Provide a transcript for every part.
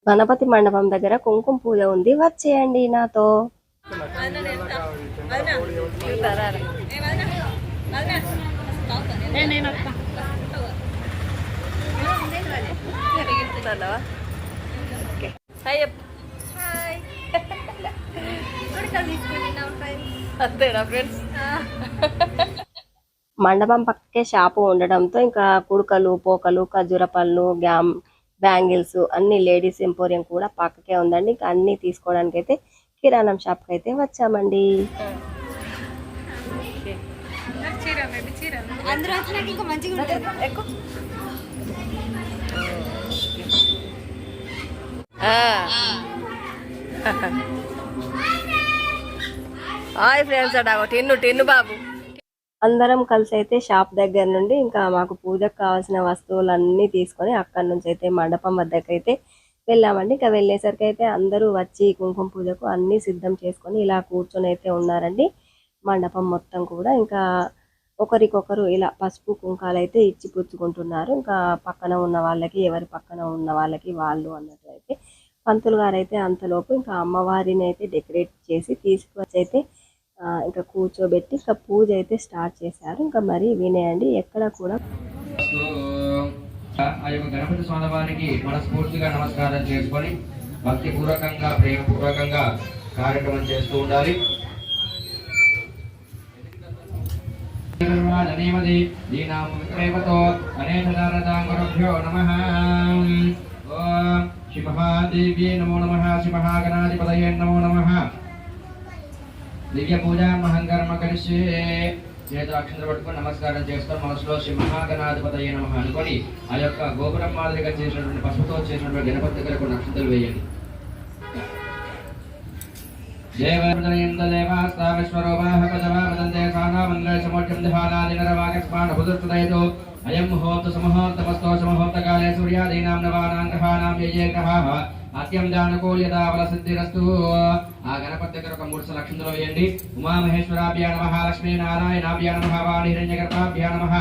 గణపతి మండపం దగ్గర కుంకుమ పూజ ఉంది, వచ్చేయండి నాతో. మండపం పక్కకే షాపు ఉండడంతో ఇంకా కుడుకలు, పోకలు, ఖర్జూర పళ్ళు, బ్యాంగిల్స్ అన్ని లేడీస్ ఎంపోరియం కూడా పక్కకే ఉందండి. ఇంకా అన్ని తీసుకోవడానికి అయితే కిరాణం షాప్ కి అయితే వచ్చామండి. హాయ్ ఫ్రెండ్స్, టిన్ను బాబు అందరం కలిసి అయితే షాప్ దగ్గర నుండి ఇంకా మాకు పూజకు కావాల్సిన వస్తువులన్నీ తీసుకొని అక్కడి నుంచి అయితే మండపం వద్దకు అయితే వెళ్ళామండి. ఇంకా వెళ్ళేసరికి అయితే అందరూ వచ్చి కుంకుమ పూజకు అన్ని సిద్ధం చేసుకొని ఇలా కూర్చొని అయితే ఉన్నారండి. మండపం మొత్తం కూడా ఇంకా ఒకరికొకరు ఇలా పసుపు కుంకాలు అయితే ఇచ్చి పుచ్చుకుంటున్నారు. ఇంకా పక్కన ఉన్న వాళ్ళకి, ఎవరి పక్కన ఉన్న వాళ్ళకి వాళ్ళు అన్నట్టు అయితే పంతులు గారు అయితే అంతలోపు ఇంకా అమ్మవారిని అయితే డెకరేట్ చేసి తీసుకొచ్చి అయితే ఇంకా కూర్చోబెట్టి ఇంకా పూజ అయితే స్టార్ట్ చేశారు. ఇంకా మరి వినేయండి, ఎక్కడ కూడా గణపతి స్వామి వారికి మనస్ఫూర్తిగా నమస్కారం చేసుకొని భక్తి పూర్వకంగా, ప్రేమ పూర్వకంగా కార్యక్రమం చేస్తూ ఉండాలి. శ్రీ మహాదేవ్యే నమో నమః. శ్రీ మహాగణాధిపతయే నమో నమః. దివ్య పూజ మహంకర్మ కలిసి చేతులు అక్షంతలు పట్టుకొని నమస్కారం చేసుకొని మనసులో శ్రీ మహాగణాధిపతయే నమః అనుకొని ఆ యొక్క గోపురం మాదిరిగా చేసినటువంటి పసుపుతో చేసినటువంటి గణపతి దగ్గర కొన్ని అక్షంతలు వేయండి. అయం ముహూర్త సమహూర్త పస్తో సమహూర్త కాలే సూర్యాదీనాం నవానాం గ్రహాణాం యే గ్రహాః అత్యం దానకోల్యదావల సిద్ధిరస్తు. ఆ గణపతి దగ్గర ఒక 3 లక్షలు వేయండి. ఉమామహేశ్వరాభ్య నమః. లక్ష్మీ నారాయణాభ్య నమః. వాణి హిరణ్యగర్భాభ్య నమః.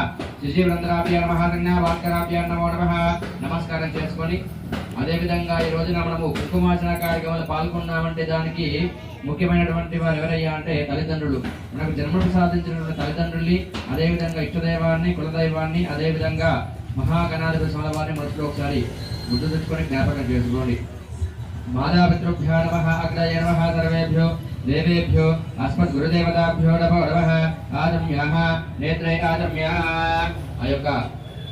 శిశీవృందరాభ్య నమః. కన్యావాస్కరాభ్య నమో నమః. నమస్కారం చేసుకొని అదేవిధంగా ఈ రోజున మనము కుంకుమార్చన కార్యక్రమంలో పాల్గొన్నామంటే దానికి ముఖ్యమైనటువంటి వారు ఎవరయ్యా అంటే తల్లిదండ్రులు. మనకు జన్మను సాధించినటువంటి తల్లిదండ్రుల్ని, అదేవిధంగా ఇష్టదైవాన్ని, కులదైవాన్ని, అదేవిధంగా మహాగణాధిపతి స్వామి వారిని మనసులో ఒకసారి గుర్తు తెచ్చుకొని జ్ఞాపకం చేసుకోండి. మాతాపితృభ్యో నమః. అగ్రయ నమః. సర్వేభ్యో దేవేభ్యో అస్మద్ గురుదేవతాభ్యో నమో నమః. ఆజమ్యాః నేత్రే ఆజమ్యాః. ఆ యొక్క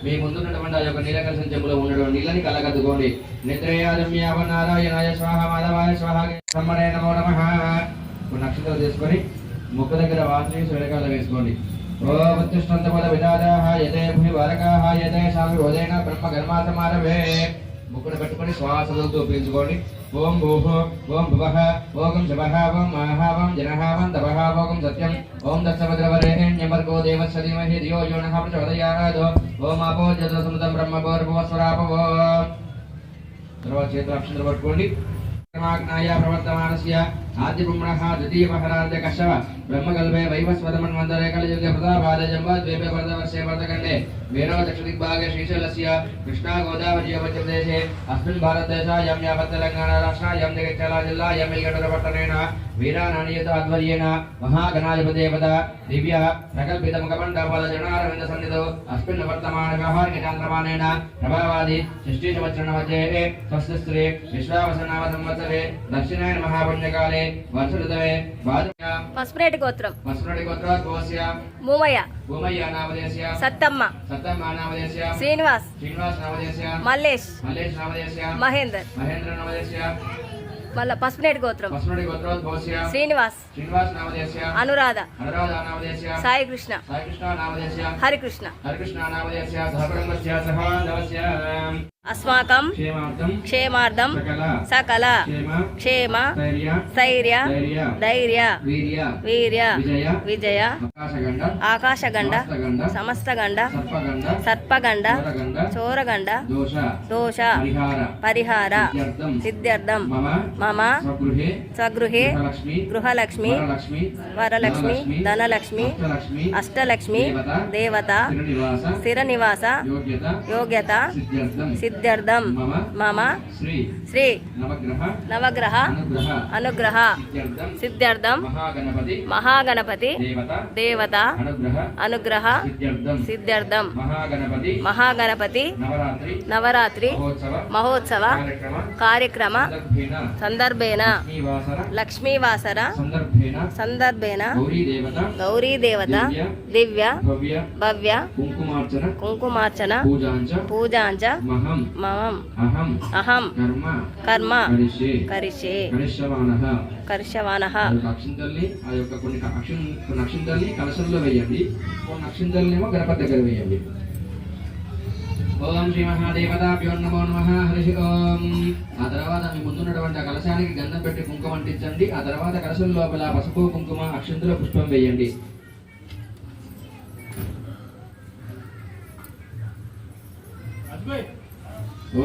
మీ ముందున్నటువంటి ఆ యొక్క నీలకలశం చెంబులో ఉన్నటువంటి నీళ్ళని కళ్ళకద్దుకోండి. నేత్రే ఆజమ్యాః. నారాయణాయ స్వాహ. మాధవాయ స్వాహ. బ్రహ్మణే నమో నమః. కొన్ని నక్షత్రాలు తీసుకొని ముఖ దగ్గర వాసి వెనకాల వేసుకోండి. ఓం ఉత్తిష్టంతమల విదాదాః యతే భూమి వారకాః యతే శామి రోదేన బ్రహ్మ గర్మాసమారభే. ముక్కును పెట్టుకొని శ్వాసలతో పీల్చుకోండి. ఓం భూః, ఓం భువః, ఓం శవః, ఓం మహః, ఓం జనః, ఓం తపః, ఓం సత్యం, ఓం దక్షభద్రవరేణ్యమర్గో దేవస్య ధీమహి ధియో యో నః ప్రచోదయాత్. ఓం ఆపో జలసముద్రం బ్రహ్మ భూర్భువస్వరాపవో. తర్వాత చేతులు అక్షంతలు పట్టుకోండి. ప్రవర్తమానస్య ఆది బ్రహ్మణః ద్వితీయ మహారాజ కశ్యప బ్రహ్మకల్పే వైవస్వతమన్వంతరే కలియుగే ప్రతాపాద జంబాద్వీపే భరతవర్షే భరతఖండే వేరవ దక్షిణదిగ్భాగే శ్రీశైలస్య కృష్ణా గోదావరి మధ్యప్రదేశే అస్మిన్ భారతదేశాయాం యావత్ తెలంగాణ రాష్ట్రాయాం జగిత్యాల జిల్లాయాం వెల్గటూరు పట్టణేన వీరానానియత ఆధ్వర్యేన మహాగణాధిపదేవత దివ్య ప్రకల్పిత ముఖమండపాద జనారవింద సన్నిధౌ అస్మిన్ వర్తమాన వ్యవహారిక చాంద్రమానేన ప్రభావాది షష్ఠీ సంవత్సర మధ్యే స్వస్తి స్త్రీ విశ్వావసనామ సంవత్సరే దక్షిణాయన మహాపుణ్యకాలే వర్ష ఋతవే పసుపురేటి గోత్రం గోస్య మూమయ్య నామదేశయ సత్తమ్మ నామదేశయ శ్రీనివాస్ నామదేశయ మల్లేష్ నామదేశయ మహేందర్ నామదేశయ మళ్ళా పసుపునేటి గోత్రం గోస్య శ్రీనివాస్ నామదేశయ అనురాధ నామదేశయ సాయి కృష్ణ నామదేశయ హరికృష్ణ నామదేశయ సహబ్రహ్మస్య సహాంధవస్య అస్మాకం క్షేమార్థం సకల క్షేమ స్థైర్య ధైర్య వీర్య విజయ ఆకాశగండ సమస్తగండ సర్పగండ చోరగండ దోష పరిహార సిద్ధ్యర్థం మమ స్వగృహే గృహలక్ష్మి వరలక్ష్మి ధనలక్ష్మి అష్టలక్ష్మి దేవత స్థిర నివాస యోగ్యత సిద్ధ్యర్థం మమ శ్రీ నవగ్రహ అనుగ్రహ సిద్ధ్యర్థం మహాగణపతి దేవత అనుగ్రహ సిద్ధ్యర్థం మహాగణపతి నవరాత్రి మహోత్సవ కార్యక్రమ సందర్భేన లక్ష్మీవాసర సందర్భేన గౌరీ దేవత దివ్య భవ్య కుంకుమార్చన పూజాంచ మమం అహం కర్మ కరిష్యే కరిష్యవానః. అక్షింతల్ని ఆ యొక్క కొన్ని అక్షింతల్ని కలశంలో వేయండి, కొన్ని అక్షింతల్నేమో గణపతి దగ్గర వేయండి. ఓం శ్రీ మహాదేవతాభ్యో నమో నమః. హరి ఓం. ఆ తర్వాత మీ ముందున్నటువంటి ఆ కలశానికి గంధం పెట్టి కుంకుమ అంటించండి. ఆ తర్వాత కలశం లోపల పసుపు కుంకుమ అక్షింతలో పుష్పం వేయండి.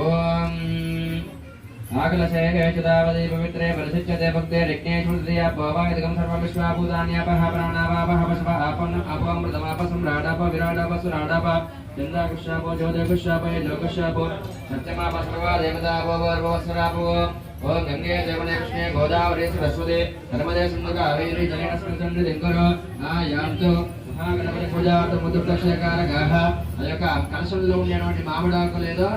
ఓం ఆకలశేషదావదే పవిత్రే పరిశుచ్యతే భక్తే యజ్ఞేశ్వరతయా భవాయదగం సర్వ విశ్వాభూతాన్యాపః ప్రాణావాపః వశవ ఆపన్నం అపమృతమాప సమ్రాడాప విరాడాప సురాడాప చందాకుశాపో జ్యోతికుశాపో యోగశాపో సత్యమాప సర్వా దేవతాపో వర్వస్వరాపో. ఓం గంగే జమునే కృష్ణే గోదావరి సరస్వతి నర్మదే సింధు కావేరీ జలేన స్మృతండి దింగురు యాంతు మహాగణపతి పూజార్థ ముద్దుప్రక్షకారకాః. ఆ యొక్క కలశంలో ఉండేటువంటి మామిడాకులు ఏదో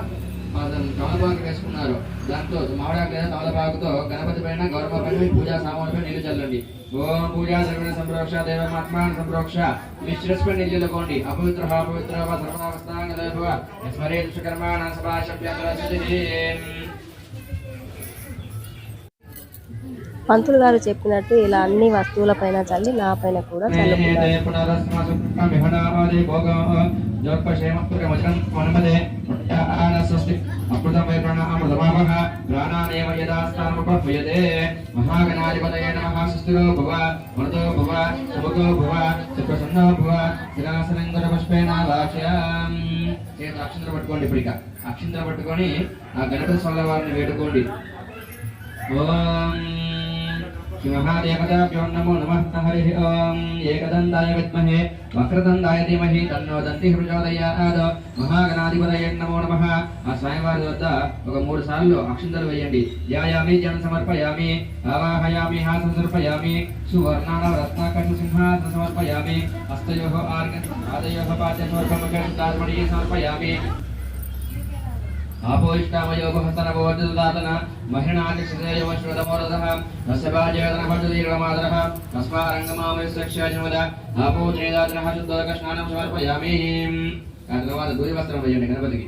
తమలపాకు వేసుకున్నారు. దాంతో మామిడాకు లేదా తమలపాకుతో గణపతి పైన గౌరవ పైన పూజా సామాన్లపై నీళ్లు చల్లండి. ఓం పూజా ద్రవ్య సంప్రోక్ష దేవమాత్మాన సంప్రోక్ష. మీ శిరస్పై నీళ్లు చల్లుకోండి. అపవిత్ర అపవిత్ర సర్వావస్థాంగ స్మరే దుష్కర్మాణ సభాశబ్ద. పంతులు గారు చెప్పినట్టు ఇలా అన్ని వస్తువుల పైన చల్లి నా పైన కూడా చల్లుకున్నారు. మహాగణాధిపతయే నమః. సుస్థిరో భవ వరదో భవ శుభగో భవ సుప్రసన్నో భవ శిరాసనంగర పుష్పేణ లాక్ష్యాం. చేత అక్షంతలు పట్టుకోండి. ఇప్పుడు ఇక అక్షంతలు పట్టుకొని ఆ గణపతి స్వామి వారిని వేడుకోండి. ఓం మహాదేవతాభ్యో నమో నమః. హరి ఓం. ఏకదంతాయ విద్మహే వక్రదంతాయ ధీమహి తన్నో దంతిః ప్రచోదయాత్. మహాగణాధిపతయే నమో నమః. ఆ స్వామివారి వద్ద ఒక 3 సార్లు అక్షంతలు వేయండి. ధ్యాయామి జనం సమర్పయామి ఆవాహయామి హాసం సమర్పయామి సువర్ణాన రత్నాకర్ణ సింహాసన సమర్పయామి హస్తయోః ఆదయోః పాద్యస్వర్గమకర్తాత్మణి సమర్పయామి. ఆపోయిష్టామయో బహస్తనవోర్జదాతన మహిళాదిశదేయవశ్వదమోరదః రసభాజయదనభజదీర్ఘమాదరః తస్మారంగమామయస్రక్ష్యాజనవద ఆపోజ్నేదాతనః శుద్ధోదక స్నానం సమర్పయామి. ఆ తర్వాత దూరి వస్త్రం వేయండి గణపతికి.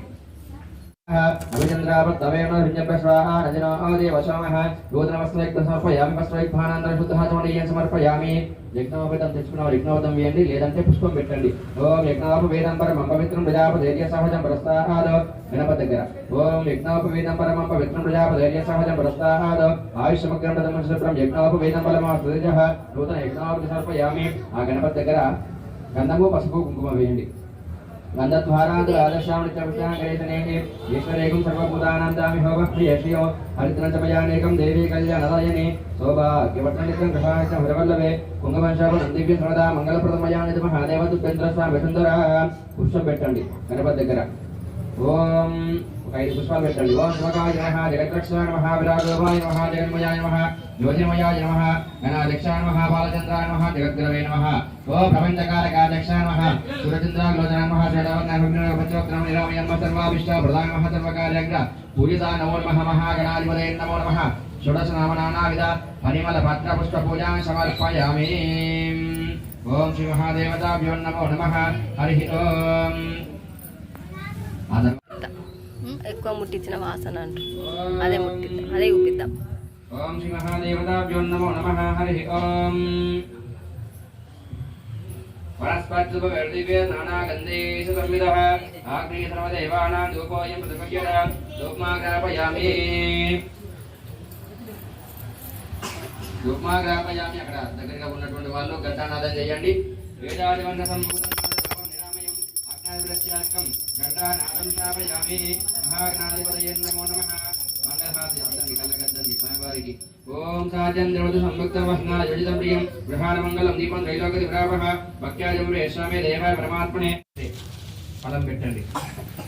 అభిచంద్రాపత్తవేణ విజ్ఞప్యస్వాహ నజనో దేవశామః నూతనవస్త్రైక్తం సమర్పయామి. వస్త్రైక్భానాంతర శుద్ధః చమనీయం సమర్పయామి. యజ్ఞోపేతం తెచ్చుకున్నవారు యజ్ఞోపేతం వేయండి, లేదంటే పుష్పం పెట్టండి. ఓం యజ్ఞోపవేదం పరమం పవిత్రం ప్రజాపధైర్య సహజం పురస్తాద్. గణపతి దగ్గర ఓం యజ్ఞోపవేదం పరమం పవిత్రం ప్రజాపధైర్య సహజం పురస్తాద్. ఆయుష్మగ్రం ప్రథమశుభ్రం యజ్ఞోపవేదం బలమాస్తేజః నూతన యజ్ఞోపేతం సమర్పయామి. ఆ గణపతి దగ్గర గంధము పసుపు కుంకుమ వేయండి. గంధద్వారాంతు ఆదర్శామృతేషణేహి ఈశ్వరేకం సర్వభూతానాం దామి హోమఃప్రియశ్రియో హరిద్రం చమయానేకం దేవీ కళ్యాణదాయని సౌభాగ్యవర్ధనిత్యం కృషాయచ హరవల్లభే కుంగవంశాపం దివ్య సర్వదా మంగళప్రదమయానిది మహాదేవ దుఃఖేంద్ర స్వామి సుందర. పుష్పం పెట్టండి గణపతి దగ్గర. ఓం ఒక 5 పుష్పాలు పెట్టండి. ఓం శివకాయ నమః జగద్రక్షాయ నమః విరాజోభాయ నమః జగన్మయాయ నమః జ్యోతిర్మయాయ నమః గణాధ్యక్షాయ నమః బాలచంద్రాయ నమః జగద్గురవే నమః. ఓం ప్రపంచకారకాధ్యక్షాయ నమః సురచంద్రాగ్లోచనాయ నమః శ్వేతవర్ణాభిగ్రహ నిరామయన్మ సర్వాభిష్ట ప్రదాయ నమః సర్వకార్యగ్ర పూజితా నమో నమః. మహాగణాధిపతయే నమో నమః. షోడశ నామనానావిధ పరిమళ పత్ర పుష్ప పూజాం సమర్పయామి. ఓం శ్రీ మహాదేవతాభ్యో నమో నమః. హరి ఓం. ఎక్కువ ముట్టించిన వాసన అంటూ అదే ముట్టిద్దాం, అదే చూపిద్దాం. ఓం శ్రీ మహాదేవతాభ్యో నమో నమః. హరి ఓం. వనస్పత్యుపవర్దివ్య నానాగంధేషు సంవిదః ఆగ్నేయ సర్వదేవానాం ధూపోయం ప్రతిపద్యత ధూపమాగ్రాపయామి. ధూపమాగ్రాపయామి. అక్కడ దగ్గరగా ఉన్నటువంటి వాళ్ళు ఘంటానాదం చేయండి. వేదాదివన్న సంభూతం నిరామయం అజ్ఞానవిరస్యాకం ఘంటానాదం శ్రావయామి. మహాగణాధిపతయే నమో నమః. మంగళహారతి అద్దండి కళ్ళకద్దండి స్వామివారికి. ఓం సాజంద్రవతు సంయుక్త వహ్నా యోజితం ప్రియం గృహాణ మంగళం దీపం త్రైలోకది విరావః భక్త్యాజం రేష్యామే దేవాయ పరమాత్మనే. ఫలం పెట్టండి.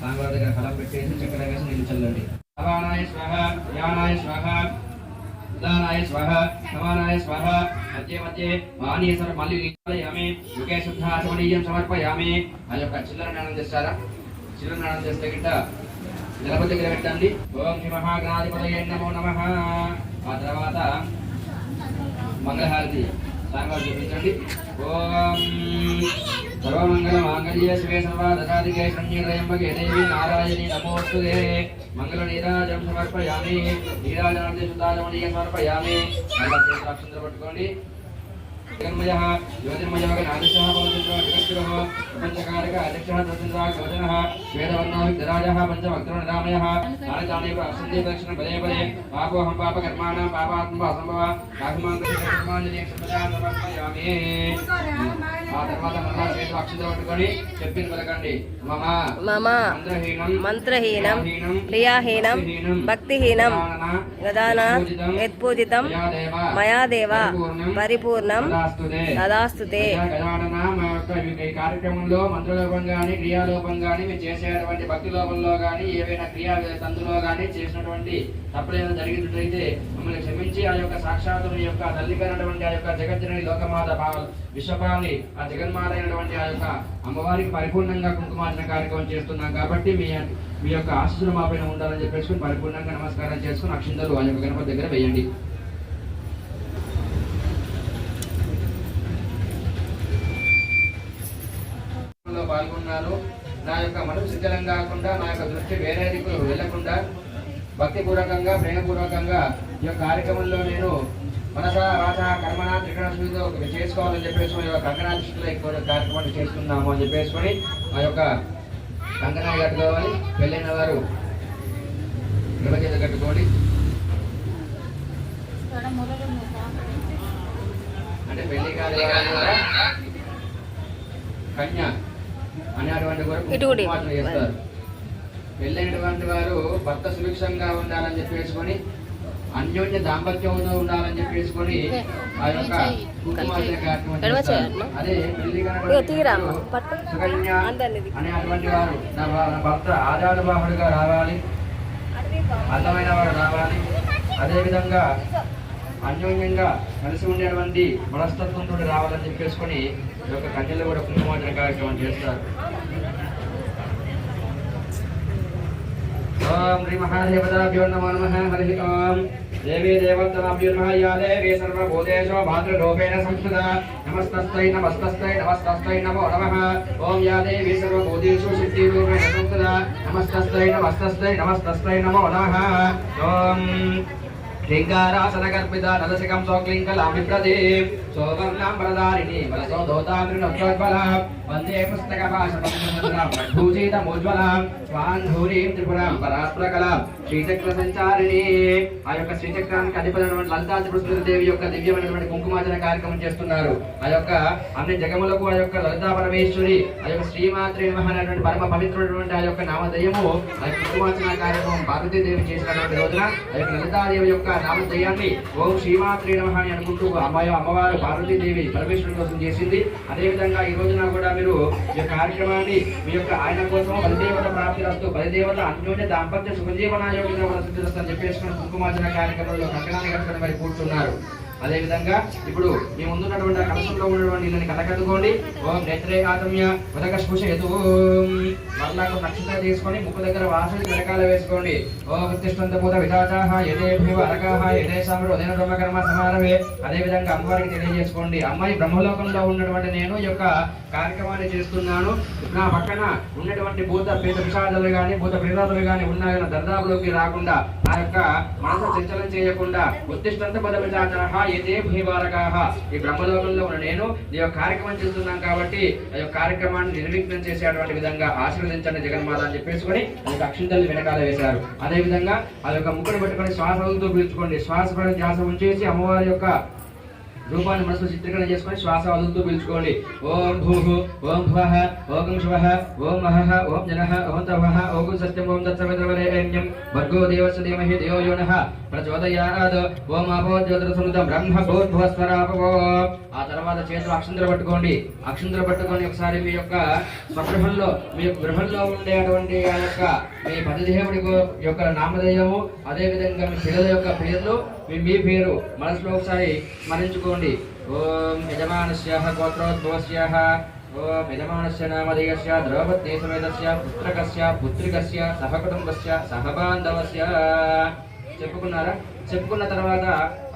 సాంబార్ దగ్గర ఫలం పెట్టేసి చక్కెర వేసి నీళ్ళు చల్లండి. అవానాయ స్వాహ, యానాయ స్వాహ, ఉదానాయ స్వాహ, సమానాయ స్వాహ. మధ్య మధ్య మానీయసర మళ్ళీ నీయామి యుగే శుద్ధాచమనీయం సమర్పయామి. ఆ యొక్క చిల్లర నాణం చేస్తారా? చిల్లర నాణం చేస్తే గిట్ట గణపతి దగ్గర పెట్టండి. ఓం శ్రీ మహాగణాధిపతయే నమో నమః. ఆ తర్వాత మంగళహారతి సాంగాలు చూపించండి. ఓం సర్వమంగళ మాంగళ్యే శివే సర్వాదశాదికే శరణ్యేత్రయంబకే దేవి నారాయణి నమోస్తుతే. మంగళ నీరాజనం సమర్పయామి. నీరాజనార్థే శుద్ధాచమనీయం సమర్పయామి. అక్షంతలు పట్టుకోండి. జగన్మయః జ్యోతిర్మయః నాదిశః భవతింద్రో జగద్గురుః ప్రపంచకారక అధ్యక్షः తత్సంధ్రాः కవచనः వేదవర్ణో విద్రాజः పంచవక్త్రో నిరామయः నారదానే అసందే దక్షిణ పదే పదే పాపోహం పాపకర్మాణం పాపాత్మ అసంభవ కాకుమాంగర్మాణి సమర్పయామి. ఆ తర్వాత మళ్ళా చేతులు అక్షంతలు పట్టుకొని చెప్పిన పలకండి. మమ మంత్రహీనం క్రియాహీనం భక్తిహీనం గదాన యత్పూజితం మయా దేవ పరిపూర్ణం తదాస్తుతే. ఈ కార్యక్రమంలో మంత్రలోపం గాని క్రియాలోపం గాని మీరు చేసేటువంటి భక్తి లోపంలో గాని ఏవైనా క్రియా తందులో గాని చేసినటువంటి తప్పులేమైనా జరిగినట్లయితే మమ్మల్ని క్షమించి ఆ యొక్క సాక్షాత్తు మీ యొక్క తల్లిగారైనటువంటి ఆ యొక్క జగజ్జనని లోకమాత విశ్వపాలి ఆ జగన్మాత అయినటువంటి ఆ యొక్క అమ్మవారికి పరిపూర్ణంగా కుంకుమార్చన కార్యక్రమం చేస్తున్నాం కాబట్టి మీ యొక్క ఆశీస్సులు మా పైన ఉండాలని చెప్పేసుకుని పరిపూర్ణంగా నమస్కారం చేసుకుని అక్షింతలు ఆ యొక్క గణపతి దగ్గర వేయండి. పాల్గొన్నారు. నా యొక్క మనసు శిథిలం కాకుండా నా యొక్క దృష్టి వేరే దిక్కులు వెళ్లకుండా భక్తిపూర్వకంగా ప్రేమపూర్వకంగా ఈ యొక్క కార్యక్రమంలో నేను మనస వాచ కర్మణ త్రికరణ శుద్ధితో చేసుకోవాలని చెప్పేసి కంకణాధిష్ఠులు ఎక్కువ కార్యక్రమాన్ని చేస్తున్నాము అని చెప్పేసుకొని ఆ యొక్క కంకణాలు కట్టుకోవాలి. పెళ్ళైన వారు గడప చేత కట్టుకోండి. అంటే పెళ్లి కాదు కన్య అనేటువంటి వారు చేస్తారు. పెళ్ళైనటువంటి వారు భర్త సుభిక్షంగా ఉండాలని చెప్పేసుకొని అన్యోన్య దాంపత్యంతో ఉండాలని చెప్పేసుకొని ఆ యొక్క కుంకుమార్చన కార్యక్రమం చేస్తారు. అదే పెళ్లి సుకన్య అనేటువంటి వారు నా భర్త ఆజానుబాహుడుగా రావాలి, అందమైన వాడు రావాలి, అదేవిధంగా అన్యోన్యంగా కలిసి ఉండేటువంటి మనస్తత్వంతో రావాలని చెప్పేసుకొని ఈ యొక్క కన్యలు కూడా కుంకుమార్చన కార్యక్రమం చేస్తారు. ఓం శ్రీ మహాదేవతాభ్యో నమో నమః. హరి ఓం దేవీ దేవతాభ్యో నమః. యా దేవీ సర్వభూతేషు భాతృరూపేణ సంస్థితా నమస్తస్యై నమస్తస్యై నమస్తస్యై నమో నమః. ఓం యా దేవీ సర్వభూతేషు సిద్ధిరూపేణ సంస్థితా నమస్తస్యై నమస్తస్యై నమస్తస్యై నమో నమః. ఓం లింగారాసనగర్భిత నదశకం సౌక్లింకలామిప్రదే సోవర్ణాం వరదారిణి వరసో దోతాద్రినోజ్వల వందే పుస్తకభాషూషితమోజ్వలాం స్వాంధూరీం త్రిపురాం పరాత్మకలాం శ్రీచక్ర సంచారిణి. ఆ యొక్క శ్రీచక్రానికి అధిపతి లలితా త్రిపురదేవి యొక్క దివ్యమైనటువంటి కుంకుమార్చన కార్యక్రమం చేస్తున్నారు. ఆ యొక్క అన్ని జగములకు ఆ యొక్క లలితా పరమేశ్వరి ఆ యొక్క శ్రీమాత్రి నమః అనేటువంటి పరమ పవిత్రమైనటువంటి ఆ యొక్క నామధేయము ఆ యొక్క కుంకుమార్చన కార్యక్రమం పార్వతీదేవి చేసినటువంటి రోజున ఆ యొక్క లలితాదేవి యొక్క నామధేయాన్ని ఓం శ్రీమాత్రి నమః అని అనుకుంటూ అమ్మవారు పార్వతీదేవి పరమేశ్వరుడి కోసం చేసింది. అదేవిధంగా ఈ రోజున కూడా మీరు ఈ కార్యక్రమాన్ని మీ యొక్క ఆయన కోసం బలిదేవత ప్రాప్తి రస్తు బలిదేవత అన్యోన్య దాంపత్య సుఖజీవనాయోగ్యంగా మన సిద్ధిరస్తు అని చెప్పేసుకుని కుంకుమార్చన కార్యక్రమంలో కంకణాన్ని కట్టుకుని మరి కూర్చున్నారు. అదేవిధంగా ఇప్పుడు మీ ముందున్నటువంటి కలశంలో ఉన్నటువంటి నీళ్ళని కలకట్టుకోండి. ఓం నేత్రే ఆతమ్య ఉదక స్పృశయతు. మరలాకు నక్షత్రం తీసుకొని ముక్కు దగ్గర వాసన వెనకాల వేసుకోండి. ఓం తిష్టంతభూత విధాచాహ యథేభివ అరకాహ యథేశామరు ఉదయన బ్రహ్మకర్మ సమారవే. అదేవిధంగా అమ్మవారికి తెలియజేసుకోండి. అమ్మాయి బ్రహ్మలోకంలో ఉన్నటువంటి నేను ఈ యొక్క కార్యక్రమాన్ని చేస్తున్నాను. నా పక్కన ఉన్నటువంటి భూత పేద విషాదాలు కానీ భూత ప్రేతాదులు కానీ ఉన్నాయన్న దర్దాపులోకి రాకుండా ఆ యొక్క మనసు చంచలం చేయకుండా ఉత్తిష్టంత పద విధాచాహ ఏదే భూవారకాహ ఈ బ్రహ్మలోకంలో ఉన్న నేను ఈ యొక్క కార్యక్రమం చేస్తున్నాం కాబట్టి ఆ యొక్క కార్యక్రమాన్ని నిర్విఘ్నం చేసేటువంటి విధంగా ఆశీర్వదించండి జగన్మాత అని చెప్పేసుకొని ఆ యొక్క అక్షింతల్ని వెనకాల వేశారు. అదే విధంగా ఆ యొక్క ముక్కును పెట్టుకొని శ్వాస వదులుతూ పీల్చుకోండి. శ్వాస పడిన ధ్యాస ఉంచేసి అమ్మవారి యొక్క రూపాన్ని మనసులో చిత్రీకరణ చేసుకొని శ్వాస వదులుతూ పీల్చుకోండి. ఓం భూః ఓం భువః ఓం శువః ఓం మహః ఓం జనః ఓం తవః ఓం సత్యం ఓం తత్సవితుర్వరేణ్యం భర్గో దేవస్య ధీమహి ధియో యో నః ప్రచోదయాద్. ఓం ఆపో జ్యోతిర్సముద్రం బ్రహ్మ భూర్భువస్వరాపవో. ఆ తర్వాత చేతులు అక్షంతలు పట్టుకోండి. అక్షంతలు పట్టుకొని ఒకసారి మీ యొక్క స్వగృహంలో మీ యొక్క గృహంలో ఉండేటువంటి ఆ యొక్క మీ పతిదేవుడి యొక్క నామధేయము, అదే విధంగా మీ పిల్లల యొక్క పేర్లు, మీ పేరు మనసులో ఒకసారి స్మరించుకోండి. ఓం యజమానస్య గోత్రోద్భవస్య, ఓం యజమానస్య నామధేయస్య ద్రౌపదీ సమేతస్య పుత్రకస్య పుత్రికస్య సహకుటుంబస్య సహబాంధవస్య. చెప్పుకున్నారా? చెప్పుకున్న తర్వాత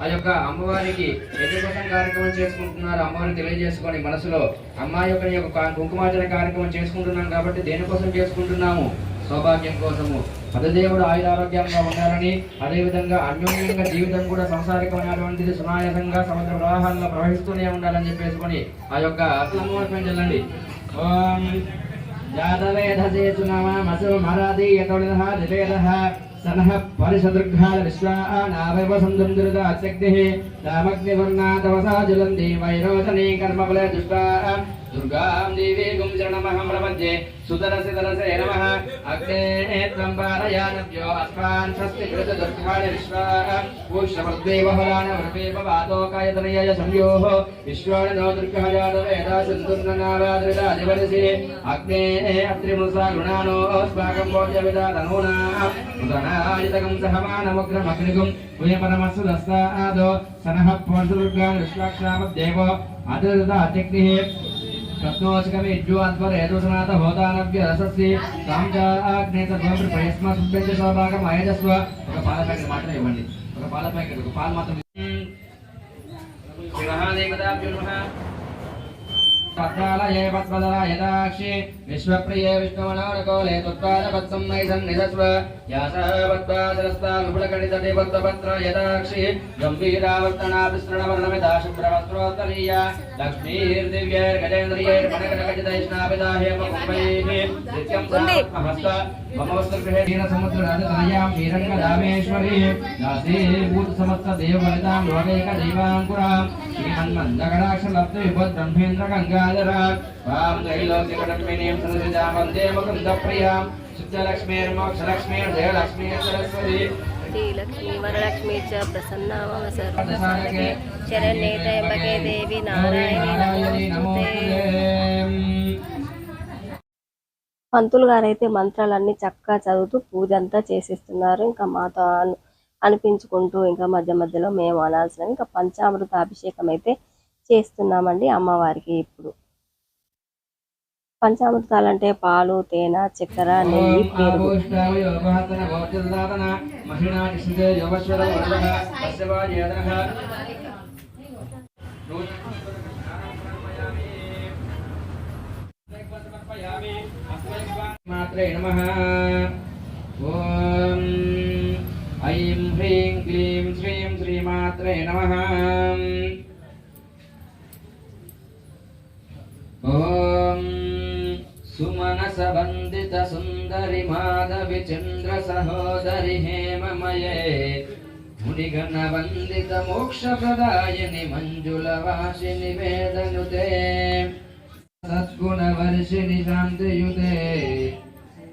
ఆ యొక్క అమ్మవారికి యజ్ఞోపసం కార్యక్రమం చేసుకుంటున్నారు. అమ్మవారిని తెలియజేసుకొని మనసులో అమ్మాయి యొక్క కుంకుమార్చన కార్యక్రమం చేసుకుంటున్నాం కాబట్టి దేనికోసం చేసుకుంటున్నాము? సౌభాగ్యం కోసము. పదదేవుడు ఆయురారోగ్యంగా ఉండాలని, అదేవిధంగా అన్యోన్యంగా జీవితం కూడా సంసారికమైనటువంటిది సునాయాసంగా సముద్ర ప్రవాహాల్లో ప్రవహిస్తూనే ఉండాలని చెప్పేసుకొని ఆ యొక్క అమ్మవారిపై చెల్లండి. ఓం జాతవేధసేతు నమః మరాది యతోనిధః దివేదః సనః పరిషదృగ్ఘాల విశ్వానావైవ సందుర్దురుద అత్యగ్నిః రామగ్నివర్ణాతవసా జ్వలంతి వైరోచనీ కర్మఫలే దుష్టా దుర్గాం దేవీగుం శరణమహం ప్రపద్యే సుతరసి తరసే నమః. అగ్నే త్వం పారయానభ్యో అస్మాన్ స్వస్తి కృత దుర్గాణి విశ్వా ఊష్ణమద్వేవ ఫలాన వృపేవ వాతోకాయతనయ సంయోః విశ్వాణి నో దుర్గాయాద వేద సింధుర్ననావాద్రిదా దివరిసి. అగ్నే అత్రిముసా గృణానో స్వాగం భోజ్యవిదా తనూనా ఉదనాయుతకం సహమానముగ్రమగ్నిగుం పుయపరమస్సు దస్తాదో సనః పౌరుషదుర్గాణి విశ్వాక్షామద్దేవో అతిరుద అత్యగ్నిః రత్నోచకమేజ్యోద్వరేతుసనాథ హోదానవ్య రసస్సి సాంజాగ్నేత ధ్వమ్రి ప్రయస్మ సుభ్యంజ సౌభాగం అయజస్వ. ఒక పాల ప్యాకెట్ మాత్రమే ఇవ్వండి. ఒక పాల ప్యాకెట్, ఒక పాలు మాత్రం. శ్రీ మహాదేవతాభ్యో నమః. పద్మాలయే పద్మధరాయ యదాక్షి విశ్వప్రియే విష్ణుమనోరకోలే తుత్పాదపత్సమ్మై సన్నిధస్వ. యాసపద్మాసరస్తా విపులకణితటే పద్మపత్ర యదాక్షి గంభీరావర్తనాభిసృణవర్ణమిదా శుభ్రవస్త్రోత్తరీయ లక్ష్మీర్దివ్యైర్గజేంద్రియైర్పణకటకచితైష్ణాభిదాహేమ కుంభైః నిత్యం మమవస్త్రగృహే నీలసముద్రరాజతనయాం శ్రీరంగదామేశ్వరీ దాసీభూత సమస్త దేవవనితాం లోకైక దైవాంకురాం శ్రీమన్మందగడాక్షలబ్ధ విభద్బ్రహ్మేంద్ర గంగాధరా వాం త్రైలోక్యకటంబినీం సరసిజాం వందే ముకుందప్రియాం శుద్ధలక్ష్మీర్మోక్షలక్ష్మీర్జయలక్ష్మీర్ సరస్వతి లక్ష్మీ వరలక్ష్మీ చ ప్రసన్నా మమ సర్వసాధకే శరణ్యే త్రయంబకే దేవి నారాయణి నమోస్తుతే. పంతులు గారైతే మంత్రాలన్నీ చక్కగా చదువుతూ పూజ అంతా చేసిస్తున్నారు. ఇంకా మాతో అనిపించుకుంటూ ఇంకా మధ్య మధ్యలో మేము అనాల్సినవి ఇంకా పంచామృత అభిషేకం అయితే చేస్తున్నామండి అమ్మవారికి. ఇప్పుడు పంచామృతాలు అంటే పాలు, తేనె, చక్కెర, నెయ్యి, పెరుగు. మాత్రే నమః. ఓం ఐం హ్రీం క్లీం శ్రీం శ్రీమాత్రే నమః. ఓం సుమనస వందిత సుందరి మాధవి చంద్ర సహోదరి హేమమయే మునిగణ వందిత మోక్ష ప్రదాయని మంజుల వాసిని వేదనుతే సద్గుణ వర్షిణి శాంతియుతే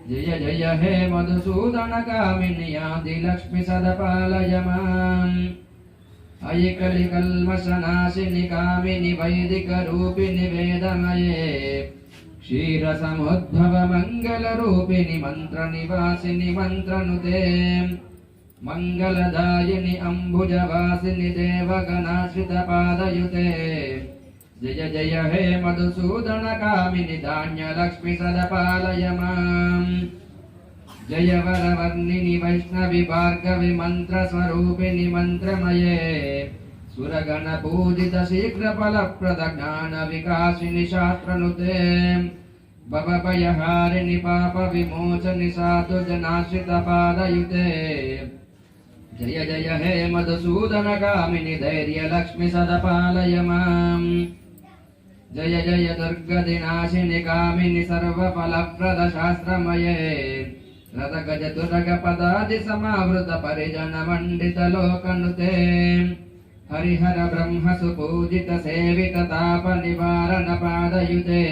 జయ జయ హే మధుసూదన కామిని ఆది లక్ష్మి సదపాలయ మాం. అయి కలి కల్మషనాశిని కామిని వైదిక రూపిణి వేదమయే క్షీర సముద్భవ మంగళ రూపిణి మంత్ర నివాసిని మంత్రనుతే మంగళదాయిని అంబుజవాసిని దేవగణాశ్రిత పాదయుతే జయ జయ హే మధుసూదన కామిని ధాన్య లక్ష్మి సదపాలయ మాం. జయ వరవర్ణిని వైష్ణవి భార్గవి మంత్ర స్వరూపిణి మంత్రమయే సురగణ పూజిత శీఘ్ర ఫలప్రద జ్ఞాన వికాసిని శాస్త్రనుతే భవభయహారిణి పాప విమోచని సాధు జనాశ్రిత పాదయుతే జయ జయ హే మధుసూదన కామిని ధైర్య లక్ష్మి సదపాలయ మాం. జయ జయ దుర్గదినాశిని కామిని సర్వఫలప్రద శాస్త్రమయే రథ గజ దురగ పదాది సమావృత పరిజన మండిత లోకనుతే హరిహర బ్రహ్మ సుపూజిత సేవిత తాప నివారణ పాదయుతే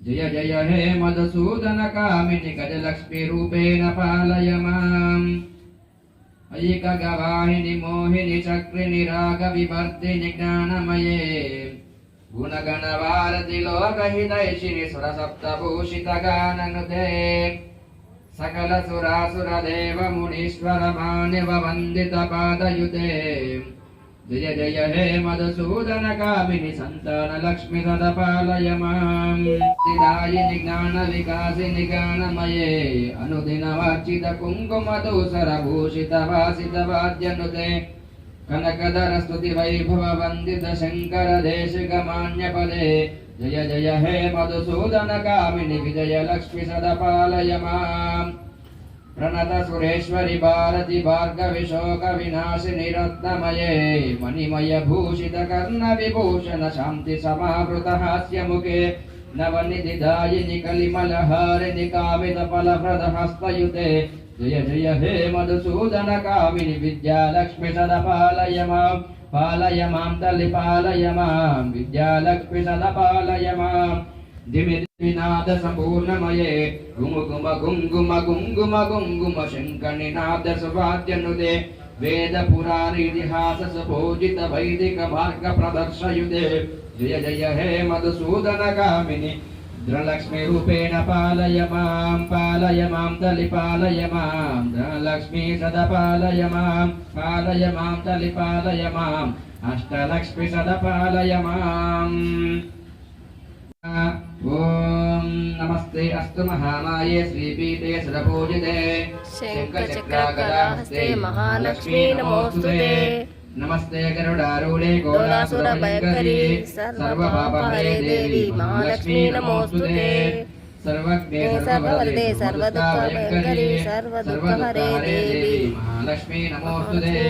జయ జయ హే మధుసూదన కామిని గజలక్ష్మి రూపేణ పాలయ మాం. ऐकगवाहिनि मोहिनि चक्रिनि रागविवर्धिनि ज्ञानमये गुणगणवारति लोकहितैषिणि सुरसप्तभूषितगाननुते सकलसुरासुरदेव मुनीश्वरमान्यव वन्दितपादयुते जय जय हे मधुसूदन कामिनि संतान लक्ष्मी सदपालय मां सिदायिनि ज्ञान विकासिनि ज्ञानमये अनुदिनवार्चित कुङ्कुम दूसर भूषित वासित वाद्यनुते कनकधर स्तुति वैभव वन्दित शङ्कर देशिकमान्य पदे जय जय हे मधुसूदन कामिनि विजय लक्ष्मी सदपालय माम् प्रणत सुरेश्वरि भारति भार्गवि शोक विनाशिनि रत्नमये मणिमय भूषित कर्ण विभूषण शान्ति समावृत हास्य मुखे नवनिधिदायिनि कलिमलहारिणि कामित फलप्रद हस्तयुते जय जय हे मधुसूदन कामिनि विद्यालक्ष्मी सदा पालय मां तल्लि पालय मां विद्यालक्ष्मी सदा पालय मां दिमि दिमिनाद सम्पूर्णमये गुम गुम शङ्कनिनाद सुवाद्यनुते वेद पुराण इतिहास सुभोजित वैदिक मार्ग प्रदर्शयुते जय जय हे मधुसूदन कामिनि धनलक्ष्मी रूपेण पालय मां तल्लि पालय मां धनलक्ष्मी सदा पालय मां तल्लि पालय मां अष्टलक्ष्मी सदा पालय माम् ओम नमस्ते अस्तु महामाये श्रीपीठे सुरपूजिते शङ्खचक्रागदाहस्ते महालक्ष्मी नमोस्तुते नमस्ते गरुडारूढे गोलासुरभयङ्करी सर्वपापहरे देवी महालक्ष्मी नमोस्तुते सर्वज्ञे सर्ववरदे सर्वदुःखभयङ्करी सर्वदुःखहरे देवी महालक्ष्मी नमोस्तुते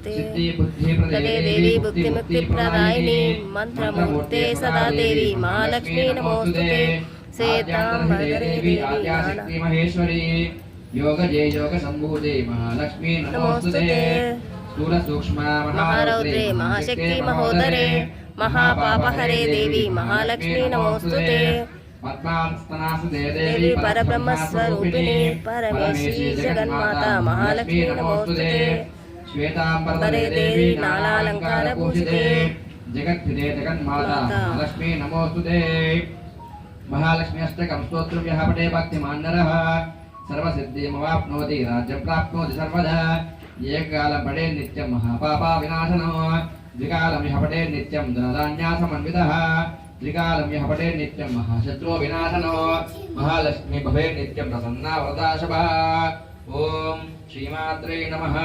सिद्धि बुद्धि प्रदे देवी बुद्धिमुक्तिप्रदायिनी मंत्रमूर्ते सदा देवी महालक्ष्मी नमोस्तुते श्वेतांबरे देवी आद्याशक्ति महेश्वरी योग जय योग संभूते महालक्ष्मी नमोस्तुते स्थूल सूक्ष्म महारौद्रे महाशक्ति महोदरे महापापहरे देवी महालक्ष्मी नमोस्तुते पद्मास्तनासुते देवी परब्रह्म स्वरूपिणी परमेश्वरी जगन्माता महालक्ष्मी नमोस्तुते श्वेतांबरे देवी नालालंकार पूजिते जगत्पिते जगन्माता महालक्ष्मी नमोस्तुते महालक्ष्मी अष्टकं स्तोत्रं यः पठे भक्तिमान् नरः सर्वसिद्धिमवाप्नोति राज्यं प्राप्नोति सर्वदा एककालं पठे नित्यं महापापा विनाशनो द्विकालं यः पठे नित्यं धनधान्यासमन्वितः त्रिकालं यः पठे नित्यं महाशत्रो विनाशनो महालक्ष्मी भवे नित्यं प्रसन्ना वरदाशभा ओम श्रीमात्रे नमः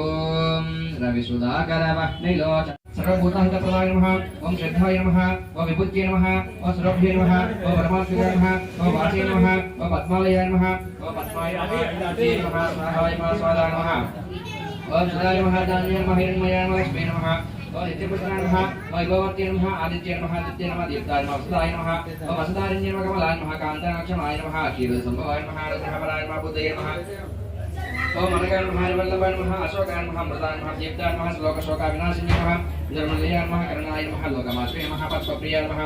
ओम रविसुधाकर वह्निलोच सर्वभूतान्तप्रदाय नमः ओम श्रद्धाय नमः ओम विभूत्यै नमः ओम सर्वभ्ये नमः ओम परमात्मने नमः ओम वाचे नमः ओम पद्मालयाय नमः ओम पद्माय नमः विभूत्यै नमः स्वाहाय नमः स्वादाय नमः ओम सदाय नमः दान्याय नमः हिरण्मयाय नमः लक्ष्मी नमः ओम नित्यपुत्राय नमः ओम भगवत्यै नमः आदित्याय नमः आदित्याय नमः दीप्ताय नमः वसुदाय नमः ओम वसुदारण्ये नमः कमलाय नमः कान्ताक्षमाय नमः क्षीरसम्भवाय नमः रुद्रहराय नमः बुद्धये नमः ओम अनगाय नमः वल्लभाय नमः अशोकाय नमः मृताय नमः दीप्ताय नमः श्लोकशोकाविनाशिन्ये नमः धर्मलयाय नमः करणाय नमः लोकमाश्रये नमः पद्मप्रियाय नमः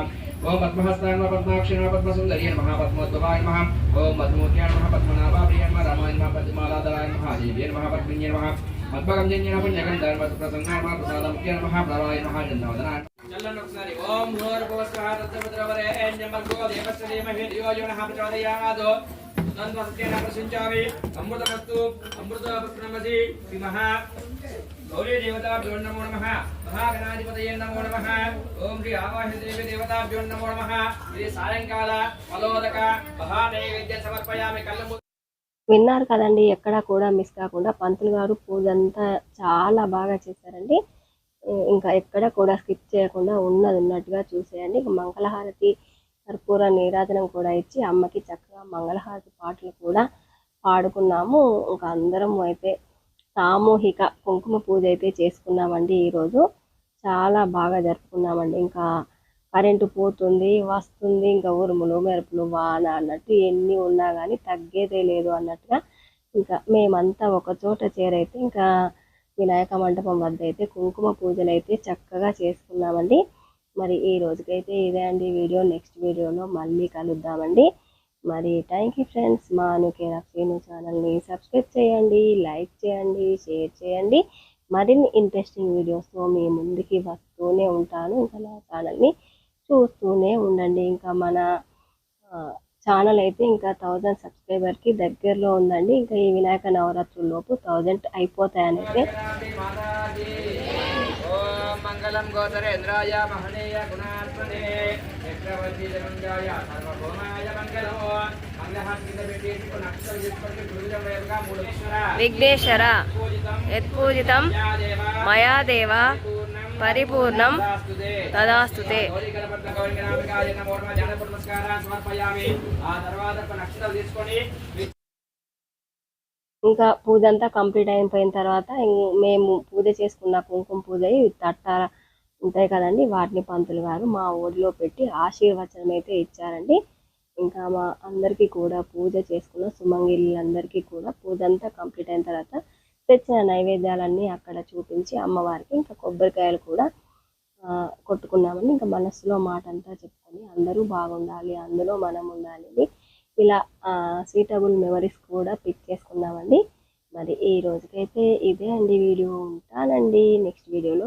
ओम पद्महस्ताय नमः पद्माक्षी नमः पद्मसुन्दर्ये नमः पद्मोद्भवाय नमः ओम मधुमूर्त्याय नमः पद्मनाभाप्रियाय नमः रामाय नमः पद्ममालाधराय नमः देव्ये नमः पद्मिन्ये नमः मद्भगंजन्ये नमः पुण्यगन्धाय नमः प्रसन्नाय नमः प्रसादमुख्याय नमः प्रवाय नमः जन्मवदनाय चलन ఒకసారి ఓం భూర్భువస్వః తత్సవితుర్వరేణ్యం దేవस्य धीमहि धियो यो नः प्रचोदयात् तन्वसत्येन प्रसिञ्चामि अमृतमस्तु अमृतपुत्रमसि श्रीमः गौरी देवताभ्यो नमो नमः महागणाधिपतये नमो नमः ओम श्री आवाहदेवी देवताभ्यो नमो नमः श्री सायंकाल फलोदक महानैवेद्य समर्पयामि कल्लము విన్నారు కదండి, ఎక్కడా కూడా మిస్ కాకుండా పంతులు గారు పూజ అంతా చాలా బాగా చేశారండి. ఇంకా ఎక్కడ కూడా స్కిప్ చేయకుండా ఉన్నది ఉన్నట్టుగా చూసేయండి. మంగళహారతి కర్పూర నీరాజనం కూడా ఇచ్చి అమ్మకి చక్కగా మంగళహారతి పాటలు కూడా పాడుకున్నాము. ఇంకా అందరం అయితే సామూహిక కుంకుమ పూజ అయితే చేసుకున్నామండి. ఈరోజు చాలా బాగా జరుపుకున్నామండి. ఇంకా కరెంటు పోతుంది వస్తుంది, ఇంకా ఉరుములు మెరుపులు వాన అన్నట్టు ఎన్ని ఉన్నా కానీ తగ్గేదే లేదు అన్నట్టుగా ఇంకా మేమంతా ఒక చోట చేరైతే ఇంకా వినాయక మండపం వద్ద అయితే కుంకుమ పూజలు అయితే చక్కగా చేసుకున్నామండి. మరి ఈ రోజుకైతే ఇదే అండి వీడియో. నెక్స్ట్ వీడియోలో మళ్ళీ కలుద్దామండి. మరి థ్యాంక్ యూ ఫ్రెండ్స్. మా అనుకేరా శ్రీను ఛానల్ని సబ్స్క్రైబ్ చేయండి, లైక్ చేయండి, షేర్ చేయండి. మరిన్ని ఇంట్రెస్టింగ్ వీడియోస్తో మీ ముందుకి వస్తూనే ఉంటాను. ఇంకా నా ఛానల్ని చూస్తూనే ఉండండి. ఇంకా మన ఛానల్ అయితే ఇంకా 1000 సబ్స్క్రైబర్కి దగ్గరలో ఉందండి. ఇంకా ఈ వినాయక నవరాత్రుల్లోపు 1000 అయిపోతాయని అయితే మంగళం గోచరేంద్రాయ మహనీయ గుణాత్మనే చక్రవర్తి ధనుంజాయ సర్వభౌమాయ మంగళం మంగళహార పెట్టేసి నక్షత్రం చేసుకొని గురుజం వైపుగా 3 అక్షర విఘ్నేశ్వర యత్పూజితం మయా దేవ పరిపూర్ణం తదాస్తుతే. ఇంకా పూజ అంతా కంప్లీట్ అయిపోయిన తర్వాత మేము పూజ చేసుకున్న కుంకుమ పూజ తట్టార ఉంటాయి కదండి, వాటిని పంతులు గారు మా ఊరిలో పెట్టి ఆశీర్వచనం అయితే ఇచ్చారండి. ఇంకా మా అందరికీ కూడా పూజ చేసుకున్న సుమంగిళ్ళందరికీ కూడా పూజ అంతా కంప్లీట్ అయిన తర్వాత తెచ్చిన నైవేద్యాలన్నీ అక్కడ చూపించి అమ్మవారికి ఇంకా కొబ్బరికాయలు కూడా కొట్టుకున్నామండి. ఇంకా మనసులో మాట అంతా చెప్పుకొని అందరూ బాగుండాలి, అందులో మనం ఉండాలి, ఇలా సీటబుల్ మెమరీస్ కూడా పిక్ చేసుకున్నామండి. మరి ఈ రోజుకైతే ఇదే అండి వీడియో. ఉంటానండి నెక్స్ట్ వీడియోలో.